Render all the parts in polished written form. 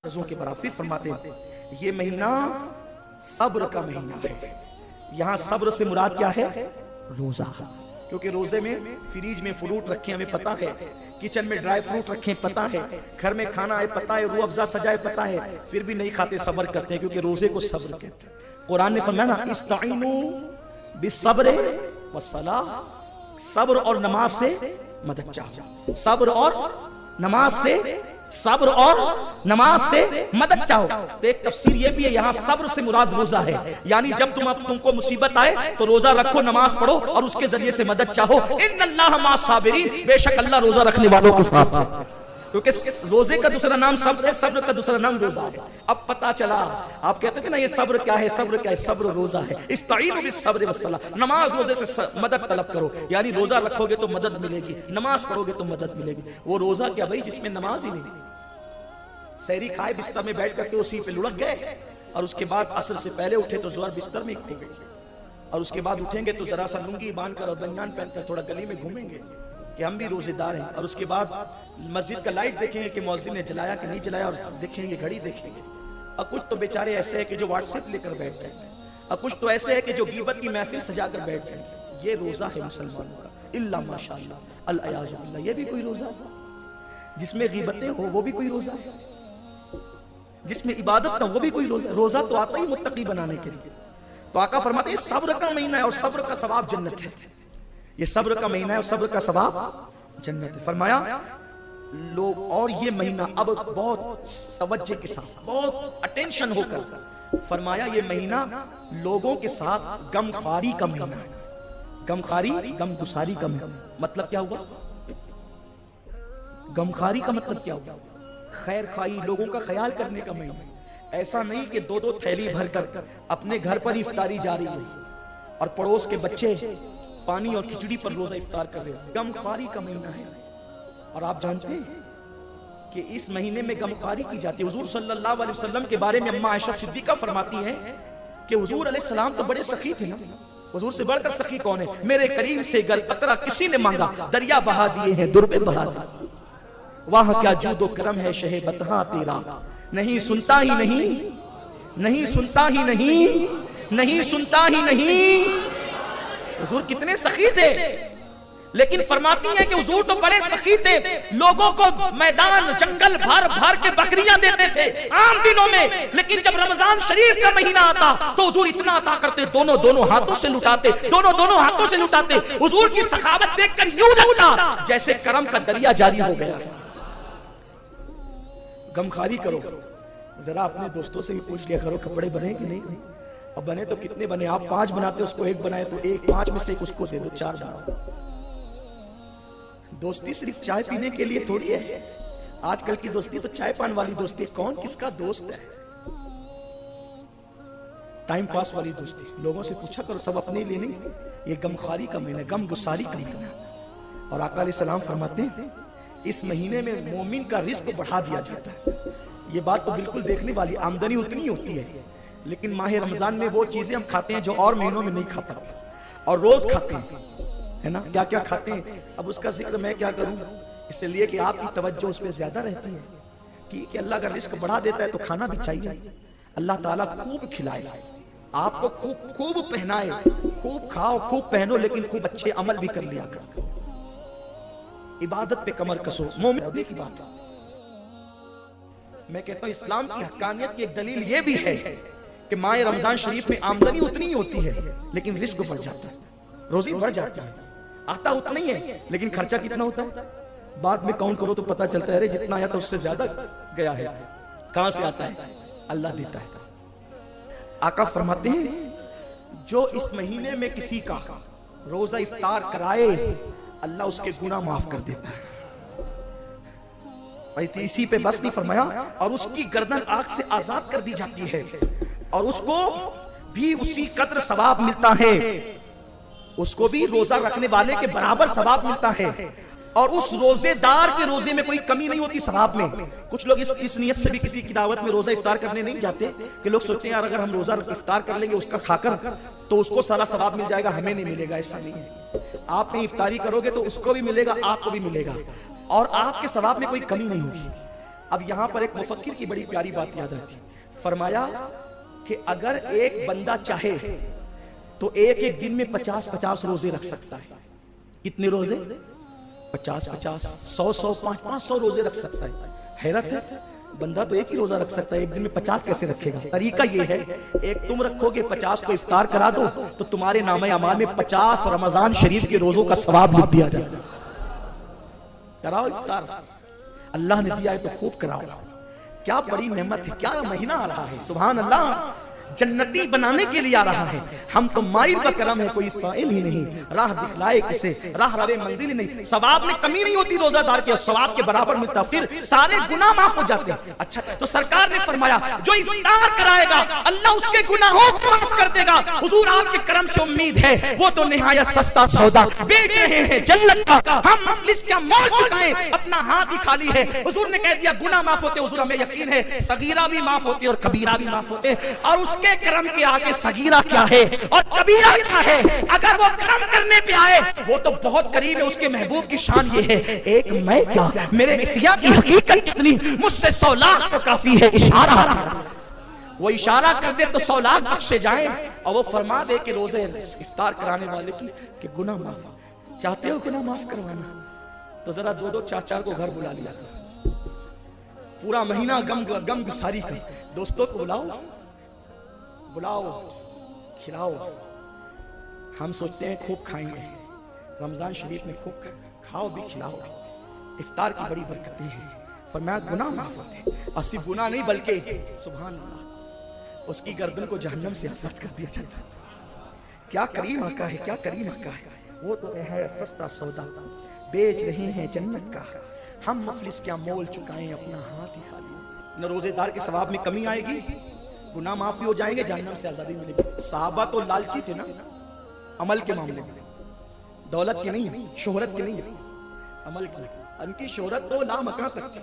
के बराबर फरमाते हैं ये महीना सब्र का महीना है। यहाँ सब्र से मुराद क्या है? रोजा। क्योंकि रोजे में फ्रिज में फ्रूट रखे हमें पता है, किचन में ड्राई फ्रूट रखे पता है, घर में खाना है पता है, रूह अफ़ज़ा सजाए पता है, फिर भी नहीं खाते, सब्र करते हैं, क्योंकि रोजे को सब्र कहते हैं। कुरान ने फरमाया ना, इस्ताइनु बिस्सब्र वस्सलाह, सब्र और नमाज से मदद चाहो। सब्र और नमाज से, सब्र और नमाज से मदद चाहो। तो एक तफसीर ये भी है, यहाँ सब्र से मुराद रोजा है। यानी जब तुमको मुसीबत आए तो रोजा रखो, नमाज पढ़ो और उसके जरिए से मदद चाहो। इन्नल्लाह मअस साबिरीन, बेशक अल्लाह रोजा रखने वालों के साथ है। क्योंकि रोजे का दूसरा नाम सब्र है, सब्र का दूसरा नाम रोजा है। अब पता चला, आप कहते थे ना ये सब्र क्या है, सब्र क्या है? सब्र रोजा है। इस्ताईनु बिस्सब्र वस्सलाह, नमाज रोजे से मदद तलब करो। यानी रोजा रखोगे तो मदद मिलेगी, नमाज पढ़ोगे तो मदद मिलेगी। वो रोजा क्या भाई जिसमें नमाज ही नहीं। सहरी खाए, बिस्तर में बैठ करके उसी पे लुढ़क गए, और उसके बाद असर से पहले उठे तो जोहर बिस्तर में खो गए, और उसके बाद उठेंगे तो जरा सा लुंगी बांधकर और बनियान पहनकर थोड़ा गली में घूमेंगे कि हम भी रोजेदार हैं। और उसके बाद मस्जिद का लाइट देखेंगे कि मौज़िन ने जलाया कि नहीं जलाया, और देखेंगे, घड़ी देखेंगे। और कुछ तो बेचारे ऐसे हैं कि जो व्हाट्सएप लेकर बैठ जाएंगे, और कुछ तो ऐसे है कि जो गीबत की महफिल सजाकर बैठ जाएंगे। ये रोजा है मुसलमानों का, इल्ला माशाअल्लाह अल अयाज़ु बिल्लाह। ये भी कोई रोजा है जिसमें गीबतें हो, वो भी कोई रोजा है। जिसमें इबादत ना, वो भी कोई रोजा। रोजा तो आता ही मुत्तकी बनाने के लिए। तो आका फरमाते हैं सब्र का महीना है और सब्र का सवाब जन्नत है। ये सब्र का महीना है और सब्र का सवाब जन्नत है। फरमाया लोग, और ये महीना अब बहुत तवज्जो के साथ, बहुत अटेंशन होकर फरमाया, ये महीना लोगों के साथ गमखारी का महीना है। गमखारी, गमगुसारी का महीना। मतलब क्या हुआ? गमखारी का मतलब क्या हुआ? खैर खाई, लोगों का ख्याल करने का महीना। ऐसा नहीं कि दो दो थैली भरकर अपने घर पर इफ्तारी जारी हो और पड़ोस के बच्चे पानी और खिचड़ी पर रोजा इफ्तार कर रहे हो। गमखारी का महीना है। और आप जानते हैं कि इस महीने में गमखारी की जाती है। हुजूर सल्लल्लाहु अलैहि वसल्लम के बारे में अम्मा आयशा सिद्दीका फरमाती हैं कि हुजूर अलैहि सलाम तो बड़े सखी थे ना। हुजूर से बढ़कर सखी कौन है? मेरे करीम से गल कतरा किसी ने मांगा, दरिया बहा दिए हैं, दुर्बे बहा दिए। वहां क्या जूदो करम है शहे बतहा तेरा, नहीं सुनता ही नहीं, नहीं सुनता ही नहीं, नहीं सुनता ही नहीं। हुजूर कितने सखी थे, लेकिन फरमाती हैं कि हुजूर तो बड़े सखी थे। लोगों को मैदान जंगल भर भर के बकरियां देते थे आम दिनों में, लेकिन जब रमजान शरीफ का महीना आता तो हुजूर इतना अता करते, दोनों दोनों हाथों से लुटाते, दोनों दोनों हाथों से लुटाते। हुजूर की सखावत देखकर यूं लगता जैसे करम का दरिया जारी हो गया। गमखारी करो, जरा अपने दोस्तों से भी पूछ लिया करो कपड़े बने कि नहीं। और बने तो कितने बने? आप 5 बनाते, उसको 1 बनाए तो 5 में से 1 उसको दे दो, 4 बनाओ। दोस्ती सिर्फ चाय पीने के लिए थोड़ी है। आजकल की दोस्ती तो चाय पान वाली दोस्ती है। कौन किसका दोस्त है? टाइम पास वाली दोस्ती। लोगों से पूछा करो, सब अपने लिए नहीं। ये गमखारी का महीना, गम गुसारी का महीना। और आका अलैहिस्सलाम फरमाते हैं इस महीने में मोमिन का रिस्क बढ़ा दिया जाता है। ये बात तो बिल्कुल देखने वाली, आमदनी उतनी होती है, लेकिन माह रमजान में वो चीजें हम खाते हैं जो और महीनों में नहीं खाता, और रोज खाते हैं, है ना। क्या क्या खाते हैं, अब उसका जिक्र मैं क्या करूं, इसलिए कि आपकी तवज्जो उस पर ज्यादा रहती है कि अल्लाह का रिस्क बढ़ा देता है तो खाना भी चाहिए। अल्लाह ताला खूब खिलाए, आपको खूब खूब पहनाए, खूब खाओ, खूब पहनो, लेकिन खूब अच्छे अमल भी कर लिया कर। इबादत पे कमर कसो, मोमिन की बात है। मैं कहता हूं इस्लाम की हक्कानियत की एक दलील ये भी है कि माह रमजान शरीफ में आमदनी उतनी ही होती है, लेकिन रिस्क बढ़ जाता है, रोजी बढ़ जाती है। आता उतना ही है, लेकिन खर्चा कितना होता है बाद में काउंट करो तो पता चलता है, अरे जितना आया था उससे ज्यादा गया है। कहां से आता है? अल्लाह देता है। आका फरमाते हैं जो इस महीने में किसी का रोजा इफ्तार कराए, अल्लाह उसके गुनाह माफ कर देता है। इसी पे बस नहीं फरमाया, और उसकी गर्दन आग से आजाद कर दी जाती है, और उसको भी उसी कदर सवाब मिलता है, उसको भी रोजा रखने वाले के बराबर सवाब मिलता है। और उस रोजेदार के रोजे में कोई कमी नहीं होती सवाब में। कुछ लोग इस नियत से भी किसी की दावत में रोजा इफ्तार करने नहीं जाते कि लोग सोचते हैं यार अगर हम रोजा इफ्तार कर लेंगे उसका खाकर तो उसको सारा सवाब मिल जाएगा, हमें नहीं मिलेगा। ऐसा नहीं है, आप इफ्तारी करोगे तो उसको भी मिलेगा, आपको भी मिलेगा, और आपके सवाब में कोई कमी नहीं होगी। अब यहां पर एक मुफक्किर की बड़ी प्यारी बात याद आती, फरमाया कि अगर एक बंदा चाहे तो एक एक दिन में 50-50 रोजे रख सकता है। कितने रोजे? 50-50, 100-100, 500 रोजे रख सकता है। हैरत है, बंदा तो एक ही रोजा रख सकता है, एक दिन में 50 कैसे रखेगा? तरीका ये है, एक तुम रखोगे, 50 को इफ्तार करा दो तो तुम्हारे नामे अमाल में 50 रमजान शरीफ के रोजों का सवाब लिख दिया जाए। कराओ इफ्तार, अल्लाह ने दिया है तो खूब कराओ। क्या बड़ी नेमत है, क्या महीना आ रहा है, सुभान अल्लाह, जन्नती बनाने के लिए आ रहा है। हम तो माइल का करम है, कोई साइल ही नहीं, राह दिखलाए किसे, राह रवे मंजिल ही नहीं। सवाब में कमी नहीं होती रोजादार के, सवाब के बराबर मिलता, फिर सारे गुनाह माफ हो जाते हैं। अच्छा, तो सरकार ने फरमाया जो इफ्तार कराएगा अल्लाह उसके गुनाहों को माफ कर देगा। हुजूर आपके करम से उम्मीद है, वो तो निहायत सस्ता सौदा बेच रहे हैं जन्नत का, हम मफलिस क्या मोल चुकाएं, अपना हाथ ही खाली है। हुजूर ने कह दिया गुनाह माफ होते, हुजूर हमें यकीन है सगीरा भी माफ होते और कबीरा भी माफ होते, और उसके करम के आगे सगीरा क्या है और कबीरा क्या है? अगर वो करम करने पे आए वो तो बहुत करीब है, उसके महबूब की शान ये है, एक मैं क्या, मेरे सिया की हकीकत कितनी, मुझसे 100 लाख तो काफी है इशारा। वो इशारा कर दे तो 100 लाख बख्शे जाएं, और वो फरमा दे कि रोजे इफ्तार कराने वाले की कि गुनाह माफ। चाहते हो गुनाह माफ करवाना तो जरा 2-2, 4-4 को घर बुला लिया कर, पूरा महीना गम गुसारी कर, दोस्तों को बुलाओ, खिलाओ। हम सोचते हैं खूब खाएंगे, रमजान शरीफ में खूब खाओ भी खिलाओ भी। इफ्तार की बड़ी बरकतें हैं, फरमाया गुनाह माफ होते, और सिर्फ गुनाह नहीं बल्कि सुभान अल्लाह उसकी गर्दन को जहन्नम से आजाद कर दिया जाता है। क्या करीम आका है, क्या करीम आका है, वो तो है सस्ता सौदा बेच रहे हैं जन्नत का, हम मफलिस क्या मोल चुकाएं, अपना हाथ ही खाली। न रोजेदार के सवाब में कमी आएगी, गुनाह माफ भी हो जाएंगे, जहन्नम से आजादी मिलेगी। साहबा तो लालची थे ना अमल के मामले में, दौलत के नहीं, शोहरत के नहीं, अमल की। उनकी शोहरत तो लामकां तक थी,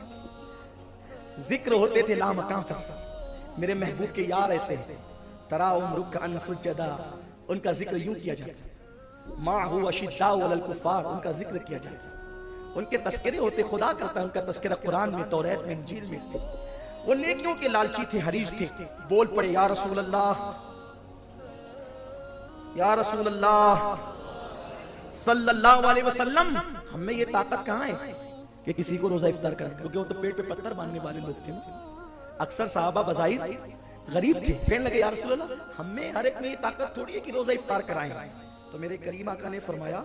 जिक्र होते थे लामकां तक। मेरे महबूब के यार ऐसे तरा उम्रुक अन सुजदा, उनका जिक्र यूं किया जाता, मा हुवा शिद्दा वल कुफार, उनका जिक्र किया जाता, उनके तस्करे होते, खुदा करता है उनका तस्करा कुरान में, तौरात में, इंजील में। वो नेकियों के लालची थे, हरीज थे, बोल पड़े या रसूल अल्लाह, या रसूल अल्लाह सल्लल्लाहु अलैहि वसल्लम, हमें ये ताकत कहाँ है कि किसी को रोजा इफ्तार करें, क्योंकि वो तो पेट पे पत्थर बांधने वाले लोग थे ना। अक्सर साहबा बज़ाहिर गरीब थे, कहने लगे या रसूल अल्लाह हमें हर एक में ये ताकत थोड़ी है कि रोजा इफ्तार कराएं। तो मेरे करीम आका ने फरमाया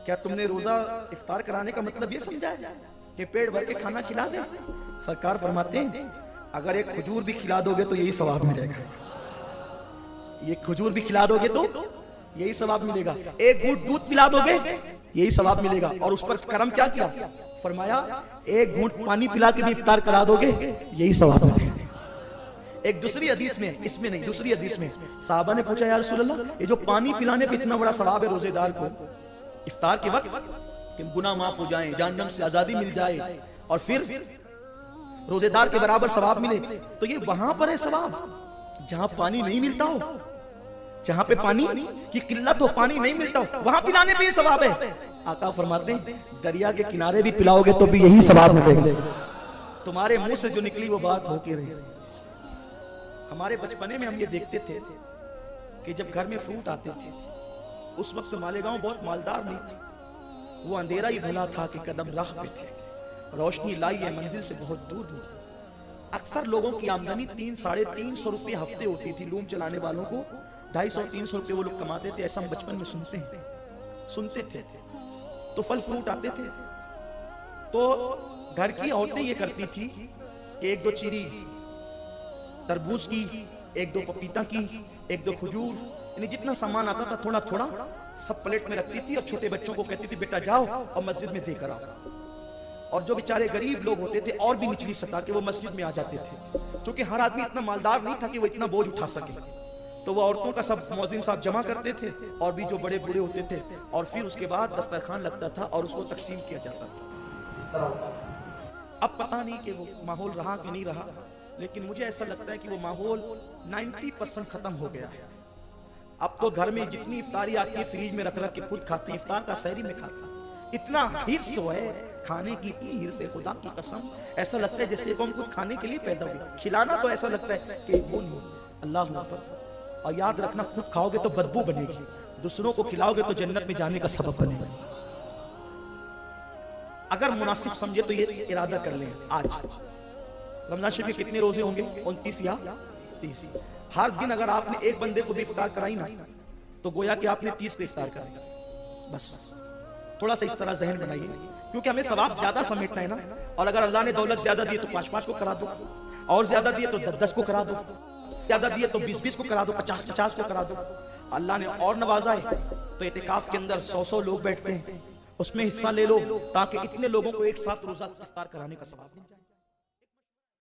क्या तुमने रोजा इफ्तार कराने का मतलब ये समझा है कि पेट भर के खाना खिला दे? सरकार फरमाते हैं अगर एक खजूर भी खिला दोगे तो यही सवाब मिलेगा, ये खजूर भी खिला दोगे तो यही सवाब मिलेगा, एक घूंट दूध पिला दोगे यही सवाब मिलेगा। और उस पर करम क्या किया, फरमाया एक घूंट पानी पिला के भी इफ्तार करा दोगे यही सवाब मिलेगा। एक दूसरी हदीस में, इसमें नहीं, दूसरी हदीस में साहबा ने पूछा या रसूल अल्लाह ये जो पानी पिलाने पे इतना बड़ा सवाब है रोजेदार को इफ्तार के वक्त कि गुनाह माफ हो जाएं, जहन्नम से आजादी मिल जाए और फिर रोजेदार के बराबर सवाब मिले, तो ये वहां पर है सवाब जहां पानी नहीं मिलता हो, जहां पे पानी की किल्लत हो, पानी नहीं मिलता हो, वहां पिलाने पे ये सवाब है। आका फरमाते हैं दरिया के किनारे भी पिलाओगे तो भी यही सवाब मिलेगा। तुम्हारे मुंह से जो निकली वो बात होके रही। हमारे बचपने में हम ये देखते थे कि जब घर में फ्रूट आते थे, उस वक्त मालेगांव बहुत मालदार नहीं था, वो अंधेरा ही भला था कि कदम राह पे थे, रोशनी लाई है मंजिल से बहुत दूर दूर। अक्सर लोगों की आमदनी 300-350 रुपये हफ्ते होती थी, लूम चलाने वालों को 250-300 रुपये वो लोग कमाते थे, ऐसा हम बचपन में सुनते थे। तो फल फ्रूट आते थे तो घर की औरतें ये करती थी कि 1-2 चीरी तरबूज की, 1-2 पपीता की, 1-2 खजूर, यानी जितना सामान आता था थोड़ा थोड़ा सब प्लेट में रखती थी और छोटे बच्चों को कहती थी बेटा जाओ और मस्जिद में देकर आओ। और जो बेचारे गरीब लोग होते थे और भी निचली सतह के, वो मस्जिद में आ जाते थे, क्योंकि हर आदमी इतना मालदार नहीं था कि वो इतना बोझ उठा सके। तो वो औरतों का सब मौजिन साहब जमा करते थे और भी जो बड़े बूढ़े होते थे, और फिर उसके बाद दस्तरखान लगता था और उसको तकसीम किया जाता था। इस तरह अब पता नहीं कि वो माहौल रहा कि नहीं रहा, लेकिन मुझे ऐसा लगता है कि वो माहौल 90% खत्म हो गया है। अब तो घर में जितनी इफ्तारी आती है फ्रिज में रख रख के खुद खाते हैं, इफ्तार का सहरी में खाता, इतना हिर्स है खाने की, इतनी हिर्स है, खुदा की कसम ऐसा लगता है जैसे कौन कुछ खाने के लिए पैदा हुआ। खिलाना तो ऐसा लगता है कि वो नहीं, अल्लाह अकबर। और याद रखना, खुद खाओगे तो बदबू बनेगी, दूसरों को खिलाओगे तो जन्नत में जाने का सबब बनेगा। अगर मुनासिब समझे तो ये इरादा कर लें, आज रमजान शरीफ में कितने रोजे होंगे? 29 या 30। हर दिन अगर आपने एक बंदे को भी इफ्तार कराई ना, तो गोया कि आपने 30 को इफ्तार कराई। बस थोड़ा सा इस तरह जहन बनाइए, क्योंकि हमें सवाब ज्यादा समेटना है ना। और अगर अल्लाह ने दौलत ज्यादा दी तो 5-5 को करा दो, और ज्यादा दिए तो 10-10 को करा दो, ज्यादा दिए तो 20-20 को करा दो, 50-50 को करा दो। अल्लाह ने और नवाजा है तो एतिकाफ के अंदर 100-100 लोग बैठते हैं, उसमें हिस्सा ले लो, ताकि इतने लोगों को एक साथ रोजा इफ्तार कराने का सवाब मिल जाए।